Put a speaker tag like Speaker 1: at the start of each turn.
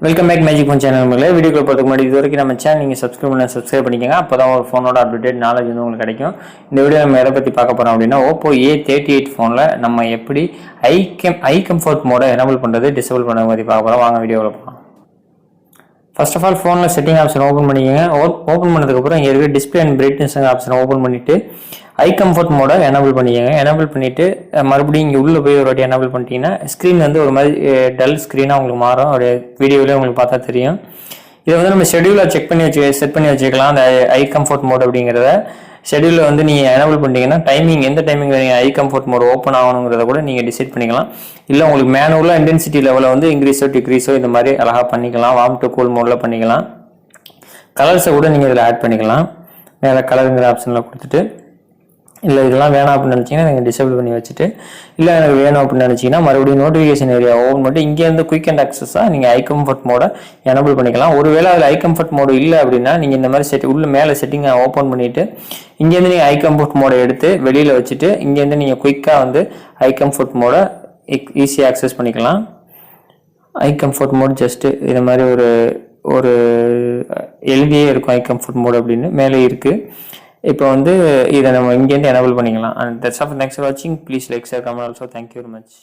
Speaker 1: Welcome back magic phone channel நண்பர்களே. வீடியோக்கு போகிறதுக்கு முன்னாடி இது வரைக்கும் நம்ம சேனல் நீங்கள் சப்ஸ்கிரைப் பண்ணிக்கோங்க. அப்போ தான் ஒரு ஃபோனோட அப்டேட் நாலேஜ் வந்து உங்களுக்கு கிடைக்கும். இந்த வீடியோ நம்ம எதை பற்றி பார்க்க போகிறோம் அப்படின்னா, ஓப்போ A38 ஃபோனில் நம்ம எப்படி ஐ கம்ஃபர்ட் மோடை எனபிள் பண்ணுறது, டிசேபிள் பண்ணுறது பற்றி பார்க்க போகிறோம். வாங்க வீடியோவில் போகலாம். ஃபர்ஸ்ட் ஆஃப் ஆல் ஃபோனில் செட்டிங் ஆப்ஷன் ஓப்பன் பண்ணிக்கோங்க. ஓப்பன் பண்ணதுக்கப்புறம் இங்கே இருக்க டிஸ்பிளே அண்ட் பிரைட்னஸ் ஆப்ஷனை ஓப்பன் பண்ணிவிட்டு ஐ கம்ஃபர்ட் மோட எனபிள் பண்ணிக்கோங்க. எனபிள் பண்ணிவிட்டு மறுபடியும் இங்கே உள்ளே போய் ஒரு வாட்டி எனபிள் பண்ணிட்டீங்கன்னா ஸ்க்ரீன் வந்து ஒரு மாதிரி டல் ஸ்க்ரீனாக உங்களுக்கு மாறும். அப்படியே வீடியோவிலே உங்களுக்கு பார்த்தா தெரியும். இதை வந்து நம்ம ஷெடியூலாக செட் பண்ணி வச்சுக்கலாம். அந்த ஐ கம்ஃபர்ட் மோட் அப்படிங்கிறத ஷெடியூலில் வந்து நீங்கள் எனபிள் பண்ணிட்டீங்கன்னா எந்த டைமிங்கில் நீங்கள் ஐ கம்ஃபர்ட் மோட் ஓப்பன் ஆகணுங்கிறத கூட நீங்கள் டிசைட் பண்ணிக்கலாம். இல்லை உங்களுக்கு மேனுவலாக இன்டென்சிட்டி லெவலில் வந்து இன்க்ரீஸோ டிக்ரீஸோ இந்த மாதிரி அழகாக பண்ணிக்கலாம். வார்ம் டு கூல் மோடில் பண்ணிக்கலாம். கலர்ஸை கூட நீங்கள் இதில் ஆட் பண்ணிக்கலாம். மேலே கலருங்கிற ஆப்ஷனில் கொடுத்துட்டு, இல்லை இதெல்லாம் வேணாம் அப்படின்னு நினச்சிங்கன்னா நீங்கள் டிசேபிள் பண்ணி வச்சுட்டு, இல்லை எனக்கு வேணும் அப்படின்னு நினச்சிங்கன்னா மறுபடியும் நோட்டிஃபிகேஷன் ஏரியா ஓப்பன் பண்ணிட்டு இங்கேருந்து குயிக் அண்ட் ஆக்சஸாக நீங்கள் ஐ கம்ஃபர்ட் மோட எனபிள் பண்ணிக்கலாம். ஒருவேளை அதில் ஐ கம்ஃபர்ட் மோடு இல்லை அப்படின்னா நீங்கள் இந்த மாதிரி உள்ள மேலே செட்டிங்கை ஓப்பன் பண்ணிவிட்டு இங்கேருந்து நீங்கள் ஐ கம்ஃபர்ட் மோடை எடுத்து வெளியில் வச்சுட்டு இங்கேருந்து நீங்கள் குயிக்காக வந்து ஐ கம்ஃபர்ட் மோடை ஈஸியாக ஆக்சஸ் பண்ணிக்கலாம். ஐ கம்ஃபர்ட் மோட் ஜஸ்ட்டு இது மாதிரி ஒரு எழுதியே இருக்கும் ஐ கம்ஃபர்ட் மோட் அப்படின்னு மேலே இருக்குது. இப்போ வந்து இதை நம்ம இங்கேருந்து எனபிள் பண்ணிக்கலாம். And that's off. Thanks for வாட்சிங். Please like, share, comment also. Thank you very much.